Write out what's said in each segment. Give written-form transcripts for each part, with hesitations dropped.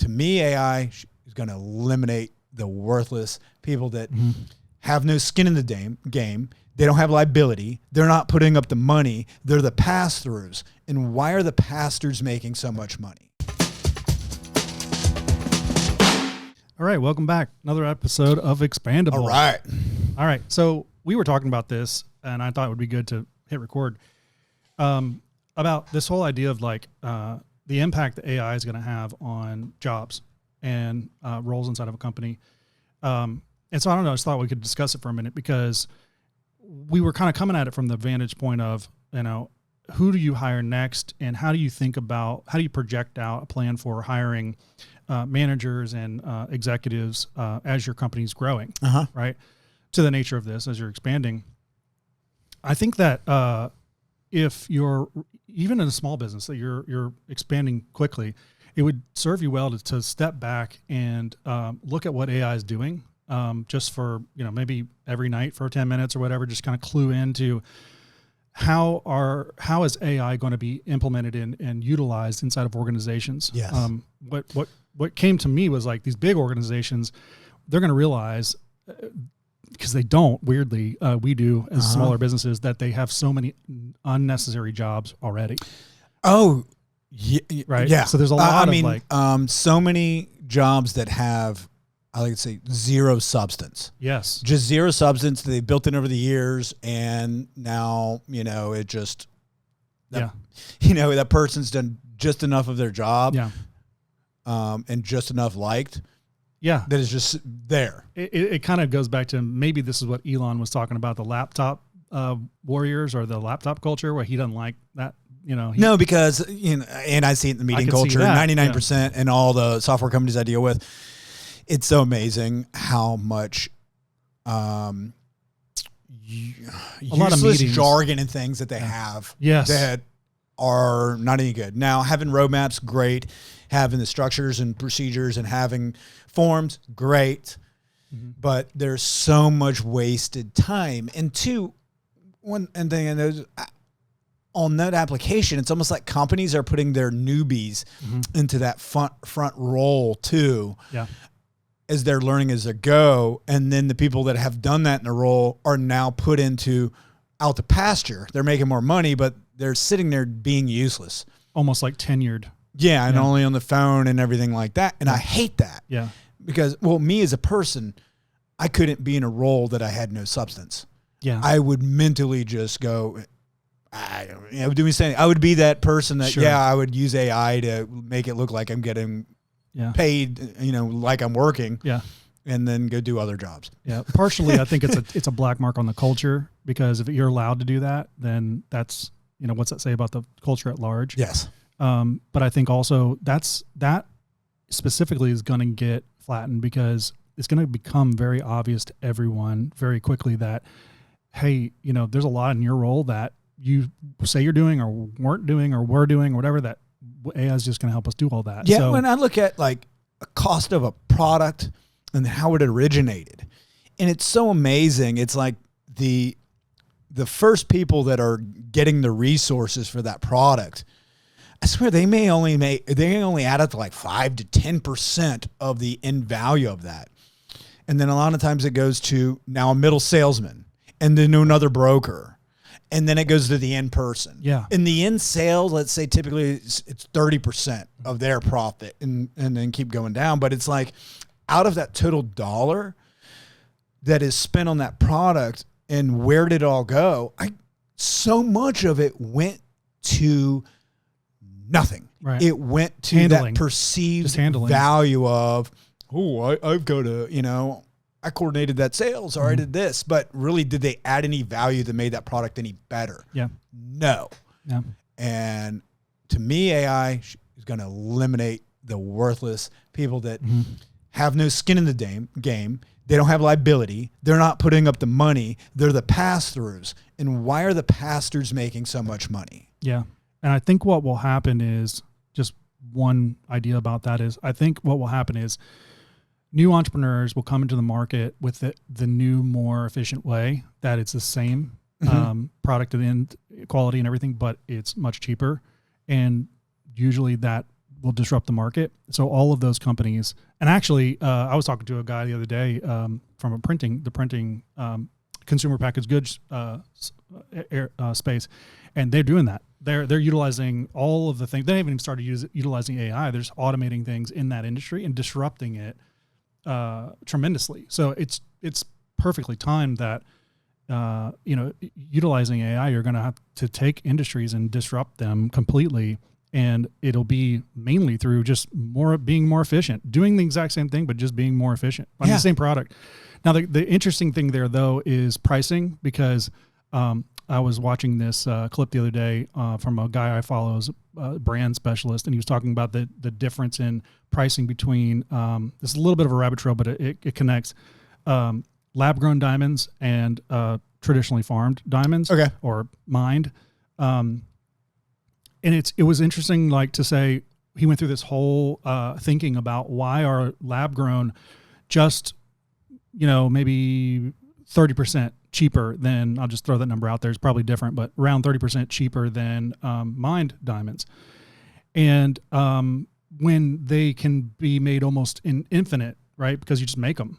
to me, AI is going to eliminate the worthless people that have no skin in the game. They don't have liability. They're not putting up the money. They're the pass-throughs. And why are the pastors making so much money? All right, welcome back. Another episode of Expandable. All right. So we were talking about this, and I thought it would be good to hit record about this whole idea of like the impact that AI is going to have on jobs and roles inside of a company. And so I don't know. I just thought we could discuss it for a minute because we were kind of coming at it from the vantage point of, you know, who do you hire next, and how do you project out a plan for hiring managers and executives as your company's growing, right? To the nature of this, as you're expanding. I think that if you're even in a small business that you're expanding quickly, it would serve you well to step back and look at what AI is doing, just for, you know, maybe every night for 10 minutes or whatever, just kind of clue into how is AI going to be implemented and utilized inside of organizations. Yes. What came to me was like these big organizations, they're going to realize, because they don't, weirdly, we do as smaller businesses, that they have so many unnecessary jobs already. Oh, yeah. Right. Yeah. So there's a lot of so many jobs that have, I like to say, zero substance. Yes. Just zero substance. They built in over the years, and now, you know, it just, you know, that person's done just enough of their job. Yeah. And just enough liked. Yeah. That is just there. It kind of goes back to, maybe this is what Elon was talking about, the laptop warriors or the laptop culture, where he doesn't like that, you know. No, because, you know, and I see it in the meeting culture, 99%, and all the software companies I deal with. It's so amazing how much a lot of meetings, jargon and things that they have that are not any good. Now, having roadmaps, great. Having the structures and procedures and having forms, great. But there's so much wasted time. And on that application, it's almost like companies are putting their newbies into that front role too. Yeah. As they're learning as they go. And then the people that have done that in a role are now put out to pasture. They're making more money, but they're sitting there being useless. Almost like tenured. Yeah, and only on the phone and everything like that. And I hate that. Yeah. Because, well, me as a person, I couldn't be in a role that I had no substance. Yeah. I would mentally just go, I would be that person that, I would use AI to make it look like I'm getting paid, you know, like I'm working. Yeah. And then go do other jobs. Yeah. Partially, I think it's a black mark on the culture, because if you're allowed to do that, then that's, you know, what's that say about the culture at large? Yes. But I think also that specifically is going to get flattened, because it's going to become very obvious to everyone very quickly that, hey, you know, there's a lot in your role that you say you're doing or weren't doing or were doing or whatever, that AI is just going to help us do all that. Yeah. So, when I look at like a cost of a product and how it originated, and it's so amazing. It's like the first people that are getting the resources for that product, I swear they only add up to like 5 to 10% of the end value of that. And then a lot of times it goes to now a middle salesman, and then to another broker, and then it goes to the end person. Yeah. In the end sale, let's say typically it's 30% of their profit, and then keep going down. But it's like, out of that total dollar that is spent on that product, and where did it all go? So much of it went to nothing. Right. It went to that perceived value of, I've got to, you know, I coordinated that sales, or I did this. But really, did they add any value that made that product any better? Yeah. No. Yeah. And to me, AI is going to eliminate the worthless people that have no skin in the game. They don't have liability. They're not putting up the money. They're the pass-throughs. And why are the pastors making so much money? Yeah. And I think what will happen is, just one idea about that is, I think what will happen is new entrepreneurs will come into the market with the new, more efficient way, that it's the same product and end quality and everything, but it's much cheaper. And usually that will disrupt the market. So all of those companies, and actually, I was talking to a guy the other day from the printing consumer packaged goods space, and they're doing that. They're utilizing all of the things. They haven't even started utilizing AI. They're just automating things in that industry and disrupting it tremendously. So it's perfectly timed that utilizing AI, you're going to have to take industries and disrupt them completely. And it'll be mainly through just being more efficient, doing the exact same thing, but just being more efficient on the same product. Now, the interesting thing there, though, is pricing, because I was watching this clip the other day from a guy I follow, as a brand specialist, and he was talking about the difference in pricing between, this is a little bit of a rabbit trail, but it connects lab-grown diamonds and traditionally farmed diamonds or mined. And it was interesting, like, to say, he went through this whole thinking about why are lab grown just, maybe 30% cheaper than, I'll just throw that number out there, it's probably different, but around 30% cheaper than mined diamonds. And when they can be made almost infinite, right? Because you just make them.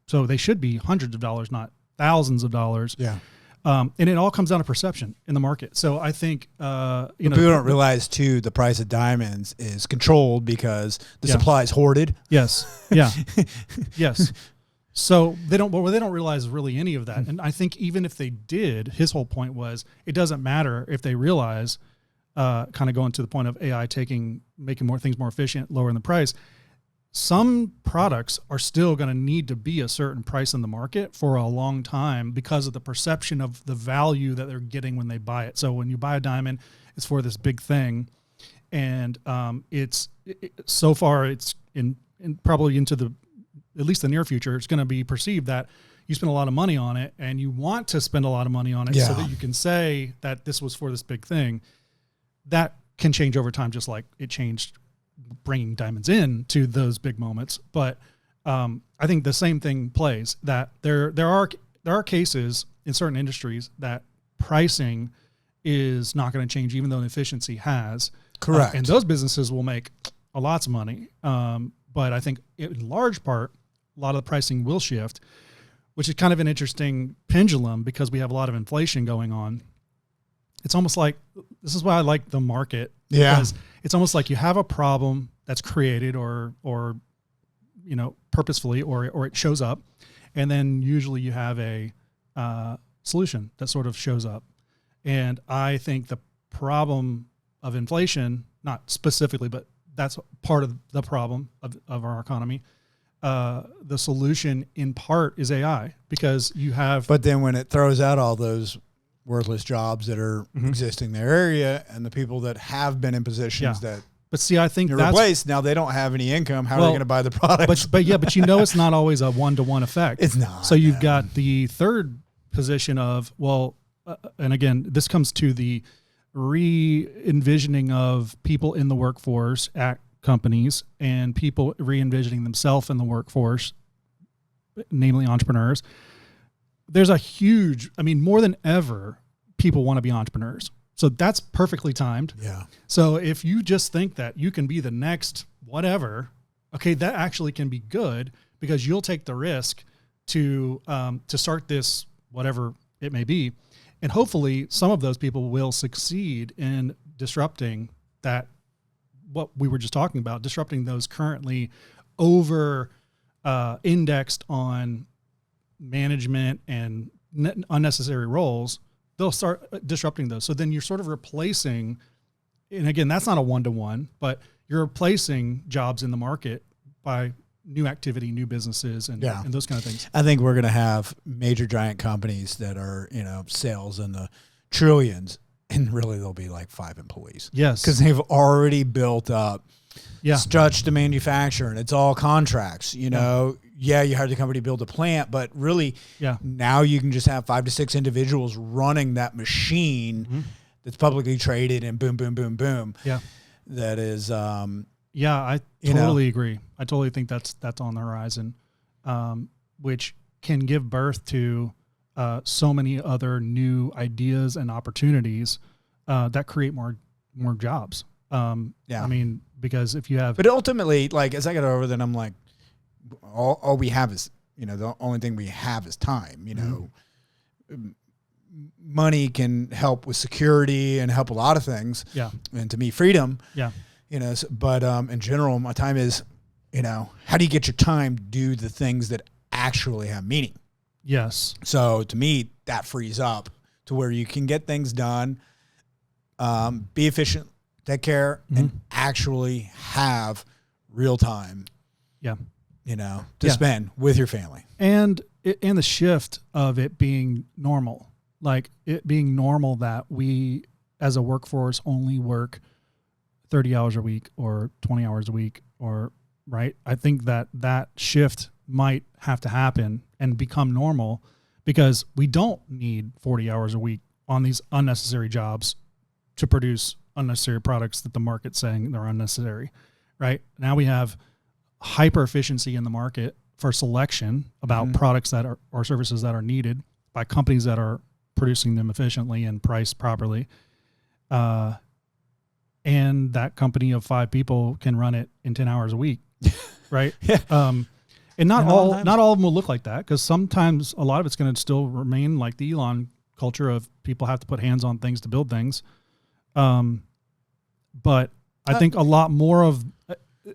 So they should be hundreds of dollars, not thousands of dollars. Yeah. And it all comes down to perception in the market. So I think, people don't realize too, the price of diamonds is controlled because the supply is hoarded. Yes. Yeah. Yes. So they don't realize really any of that. And I think even if they did, his whole point was, it doesn't matter if they realize, kind of going to the point of AI making more things more efficient, lowering the price. Some products are still going to need to be a certain price in the market for a long time because of the perception of the value that they're getting when they buy it. So when you buy a diamond, it's for this big thing. And so far it's in probably into at least the near future, it's going to be perceived that you spend a lot of money on it and you want to spend a lot of money on it so that you can say that this was for this big thing. That can change over time, just like it changed bringing diamonds in to those big moments. But I think the same thing plays, that there are cases in certain industries that pricing is not going to change, even though efficiency has. Correct. And those businesses will make lots of money. But I think in large part, a lot of the pricing will shift, which is kind of an interesting pendulum because we have a lot of inflation going on. It's almost like, this is why I like the market. Yeah. Because it's almost like you have a problem that's created or purposefully, or it shows up. And then usually you have a solution that sort of shows up. And I think the problem of inflation, not specifically, but that's part of the problem of our economy. The solution in part is AI, because you have... But then when it throws out all those worthless jobs that are existing in their area, and the people that have been in positions that but see, I think that's replaced, now they don't have any income. How are they going to buy the product? But it's not always a one-to-one effect. It's not. So you've got the third position of, and again, this comes to the re-envisioning of people in the workforce at companies and people re-envisioning themselves in the workforce, namely entrepreneurs. There's a huge, more than ever, people want to be entrepreneurs. So that's perfectly timed. Yeah. So if you just think that you can be the next whatever, okay, that actually can be good, because you'll take the risk to start this, whatever it may be. And hopefully some of those people will succeed in disrupting that, what we were just talking about, disrupting those currently over indexed on management and unnecessary roles. They'll start disrupting those. So then you're sort of replacing, and again, that's not a one-to-one, but you're replacing jobs in the market by new activity, new businesses, and those kind of things. I think we're going to have major giant companies that are, sales in the trillions, and really there'll be like 5 employees. Yes. Because they've already built up stretch to manufacture, and it's all contracts, you hired the company to build a plant, but really now you can just have 5 to 6 individuals running that machine that's publicly traded, and boom, boom, boom, boom. Yeah. That is, I totally agree. I totally think that's on the horizon, which can give birth to so many other new ideas and opportunities that create more jobs. I mean, because if you have, but ultimately, like as I get over, then I'm like, all we have is, the only thing we have is time. Money can help with security and help a lot of things. Yeah. And to me, freedom. Yeah. But in general, my time is, how do you get your time to do the things that actually have meaning? Yes. So to me, that frees up to where you can get things done, be efficient, take care, and actually have real time. Yeah. To spend with your family. And the shift of it being normal, like it being normal that we as a workforce only work 30 hours a week or 20 hours a week, or right. I think that shift might have to happen and become normal, because we don't need 40 hours a week on these unnecessary jobs to produce unnecessary products that the market's saying they're unnecessary. Right now we have hyper efficiency in the market for selection about products that are, or services that are needed by companies that are producing them efficiently and priced properly. And that company of 5 people can run it in 10 hours a week. Right. Yeah. And not all of them will look like that, because sometimes a lot of it's going to still remain like the Elon culture of people have to put hands on things to build things. But I think a lot more of,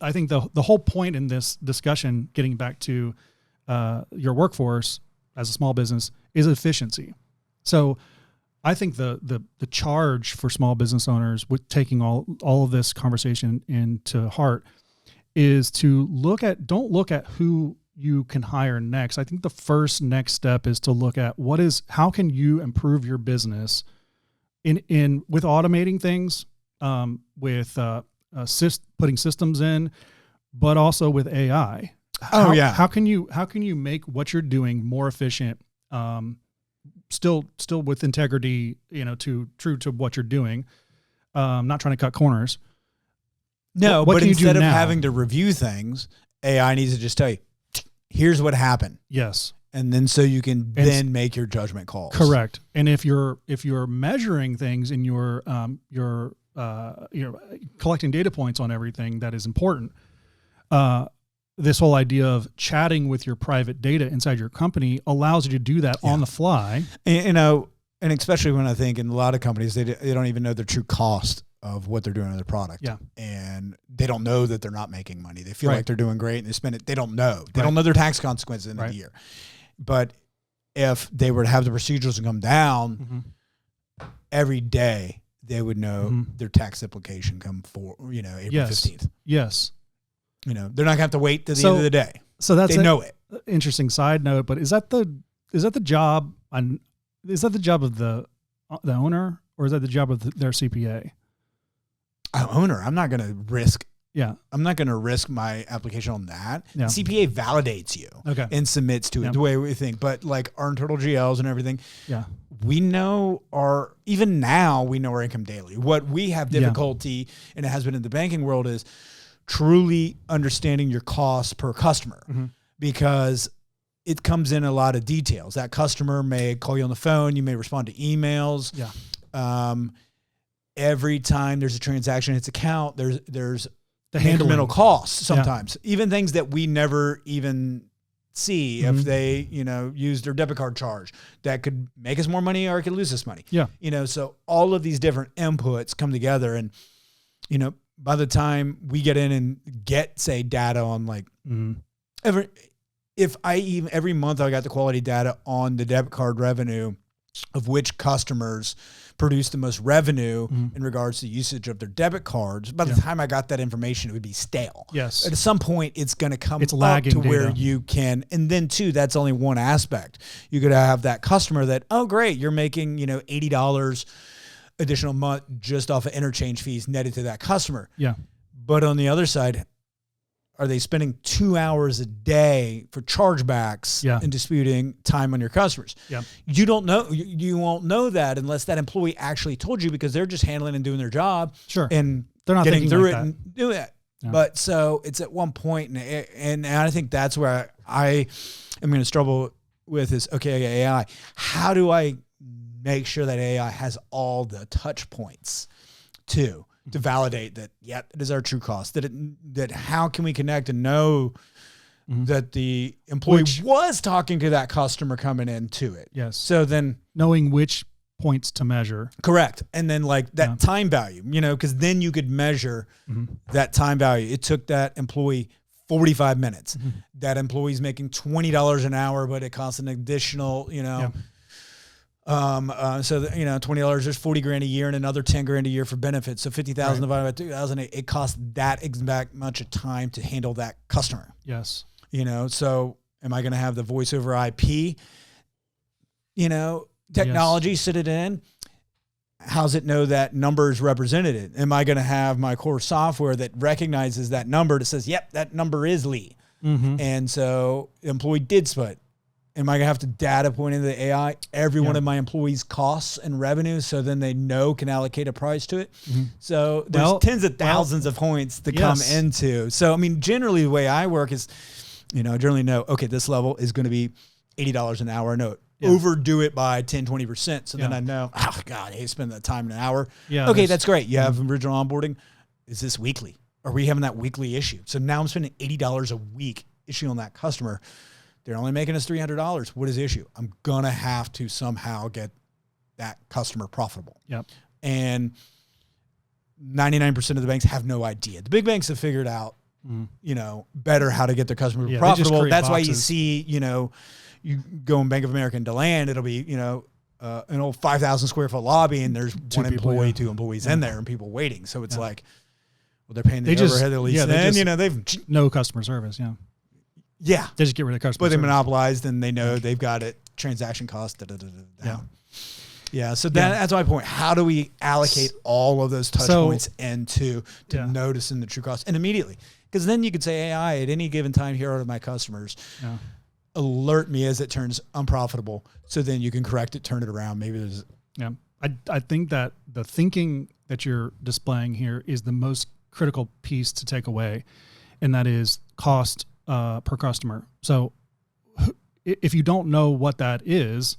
I think the whole point in this discussion, getting back to your workforce as a small business, is efficiency. So I think the charge for small business owners with taking all of this conversation into heart is to don't look at who you can hire next. I think the first next step is to look at how can you improve your business with automating things, with putting systems in, but also with AI. How can you make what you're doing more efficient, still with integrity, true to what you're doing, not trying to cut corners. No, but instead of having to review things, AI needs to just tell you, here's what happened. Yes. And then so you can then make your judgment calls. Correct. And if you're measuring things in your collecting data points on everything that is important, this whole idea of chatting with your private data inside your company allows you to do that on the fly. And especially when I think in a lot of companies, they don't even know the true cost of what they're doing on their product. Yeah. And they don't know that they're not making money. They feel like they're doing great and they spend it. They don't know. They don't know their tax consequences in the year. But if they were to have the procedures and come down every day, they would know their tax application come for, April 15th. Yes. They're not gonna have to wait to the end of the day. So that's they know it. Interesting side note, but is that the job of the owner, or is that the job of their CPA? Owner. I'm not gonna risk. Yeah. I'm not going to risk my application on that. Yeah. CPA validates you and submits to it the way we think. But like our internal GLs and everything, we know even now we know our income daily. What we have difficulty, and it has been in the banking world, is truly understanding your costs per customer, because it comes in a lot of details. That customer may call you on the phone. You may respond to emails. Yeah. Every time there's a transaction in its account, there's the incremental costs sometimes, even things that we never even see if they, use their debit card charge that could make us more money or it could lose us money. Yeah. So all of these different inputs come together, and, by the time we get in and get, say, data on like every month I got the quality data on the debit card revenue of which customers produce the most revenue in regards to usage of their debit cards. By the time I got that information, it would be stale. Yes. At some point, it's going to come up lagging to where data. you can, and then too, that's only one aspect. You could have that customer that, oh, great, you're making, $80 additional month just off of interchange fees netted to that customer. Yeah. But on the other side, are they spending 2 hours a day for chargebacks and disputing time on your customers? Yeah. You don't know. You won't know that unless that employee actually told you, because they're just handling and doing their job. Sure. And they're not getting through like it that. and do it. Yeah. But so it's at one point, and I think that's where I am going to struggle with is, okay, AI. How do I make sure that AI has all the touch points too? to validate that, yeah, it is our true cost. That how can we connect and know that the employee was talking to that customer coming into it. Yes. So then knowing which points to measure. Correct. And then like that time value, because then you could measure that time value. It took that employee 45 minutes. That employee's making $20 an hour, but it costs an additional, so that, $20, there's 40 grand a year and another 10 grand a year for benefits. So 50,000 divided by 2,000, it costs that exact much of time to handle that customer. Yes. So am I going to have the voice over IP, technology sit it in? How's it know that number is represented? Am I going to have my core software that recognizes that number that says, yep, that number is Lee. And so the employee did split. Am I going to have to data point into the AI every one of my employees' costs and revenue so then they can allocate a price to it? So there's tens of thousands of points to come into. So, generally the way I work is, I generally know, okay, this level is going to be $80 an hour. No, overdo it by 10, 20%. So then I know, oh God, hey, spend that time in an hour. Yeah. Okay, that's great. You have original onboarding. Is this weekly? Are we having that weekly issue? So now I'm spending $80 a week issuing on that customer. They're only making us $300. What is the issue? I'm going to have to somehow get that customer profitable. Yep. And 99% of the banks have no idea. The big banks have figured out, better how to get their customers profitable. That's why you see, you go in Bank of America and DeLand, it'll be, an old 5,000 square foot lobby and there's two employees in there and people waiting. So it's like, well, they're paying the overhead at least. They've no customer service. Yeah. Yeah. They just get rid of customer service. But they service. monopolized and they know they've got it. Transaction cost. Yeah. So that's my point. How do we allocate all of those touch points into noticing the true cost and immediately? Because then you could say AI at any given time, here are my customers. Yeah. Alert me as it turns unprofitable. So then you can correct it, turn it around. Maybe there's. Yeah. I think that the thinking that you're displaying here is the most critical piece to take away. And that is cost per customer. So if you don't know what that is,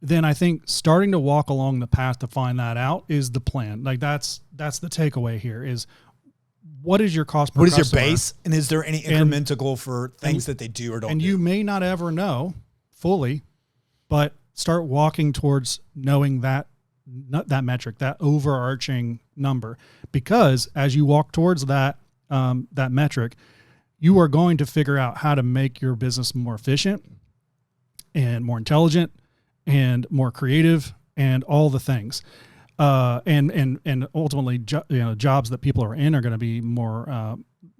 then I think starting to walk along the path to find that out is the plan. Like that's the takeaway here is what is your cost per customer? What is your base? And is there any incremental goal for things that they do or don't do? And you may not ever know fully, but start walking towards knowing that metric, that overarching number, because as you walk towards that metric, you are going to figure out how to make your business more efficient and more intelligent and more creative and all the things. And ultimately, jobs that people are in are going to be more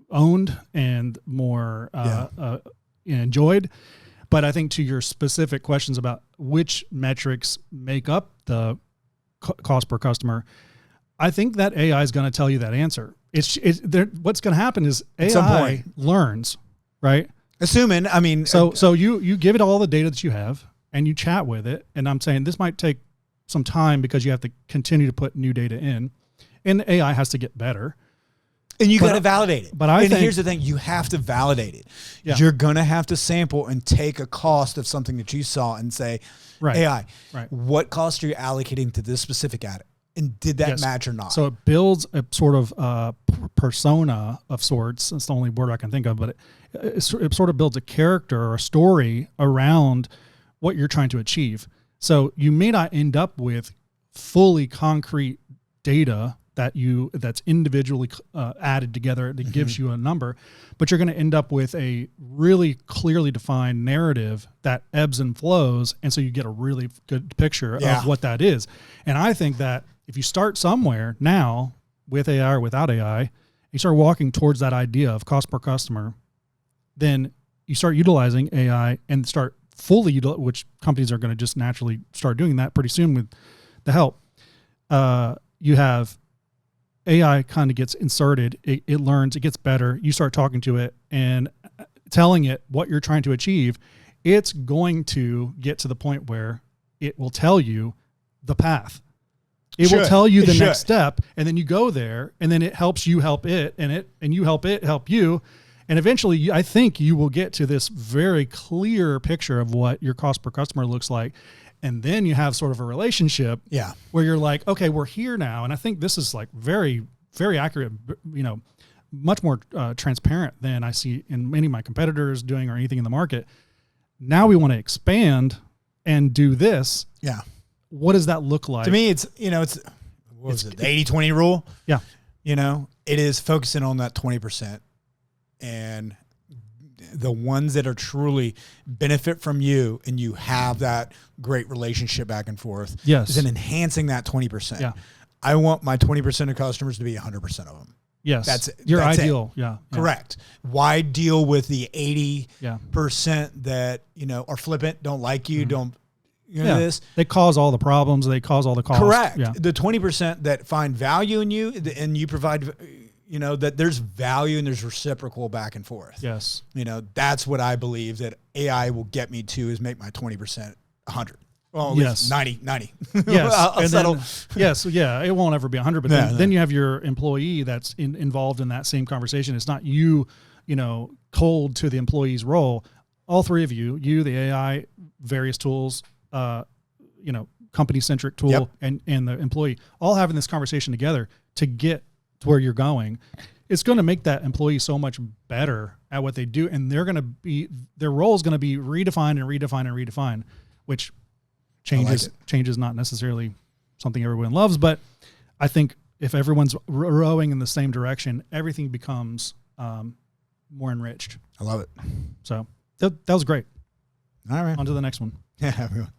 owned and more enjoyed. But I think to your specific questions about which metrics make up the cost per customer, I think that AI is going to tell you that answer. What's going to happen is AI learns, right? Assuming, so you give it all the data that you have and you chat with it. And I'm saying this might take some time because you have to continue to put new data in, and the AI has to get better. And you got to validate it. But here's the thing, you have to validate it. Yeah. You're going to have to sample and take a cost of something that you saw and say, AI, what cost are you allocating to this specific ad? And did that match or not? So it builds a sort of persona of sorts. That's the only word I can think of, but it sort of builds a character or a story around what you're trying to achieve. So you may not end up with fully concrete data that's individually added together that gives you a number, but you're going to end up with a really clearly defined narrative that ebbs and flows. And so you get a really good picture of what that is. And I think that if you start somewhere now with AI or without AI, you start walking towards that idea of cost per customer, then you start utilizing AI and start fully, which companies are going to just naturally start doing that pretty soon with the help. You have AI kind of gets inserted. It learns, it gets better. You start talking to it and telling it what you're trying to achieve. It's going to get to the point where it will tell you the path. It will tell you the next step, and then you go there, and then it helps you help it, and you help it help you. And eventually, I think you will get to this very clear picture of what your cost per customer looks like. And then you have sort of a relationship where you're like, okay, we're here now. And I think this is like very very accurate, much more transparent than I see in many of my competitors doing or anything in the market. Now we want to expand and do this. Yeah. What does that look like? To me, it's the 80-20 rule. Yeah. It is focusing on that 20%, and the ones that are truly benefit from you and you have that great relationship back and forth. Yes. Is in enhancing that 20%. Yeah. I want my 20% of customers to be 100% of them. Yes. That's your that's ideal. It. Yeah. Correct. Why deal with the 80% that, are flippant, don't like you, don't, this. They cause all the problems. They cause all the costs. Correct. Yeah. The 20% that find value in you and you provide, that there's value and there's reciprocal back and forth. Yes. That's what I believe that AI will get me to, is make my 20% 100. Well, at yes. least 90. Yes. I'll settle. Yes. Yeah. It won't ever be 100, but then you have your employee that's involved in that same conversation. It's not you, cold to the employee's role. All three of you, the AI, various tools, company-centric tool, and the employee, all having this conversation together to get to where you're going. It's going to make that employee so much better at what they do, and their role is going to be redefined, which changes not necessarily something everyone loves, but I think if everyone's rowing in the same direction, everything becomes more enriched. I love it. So that was great. All right. On to the next one. Yeah, everyone.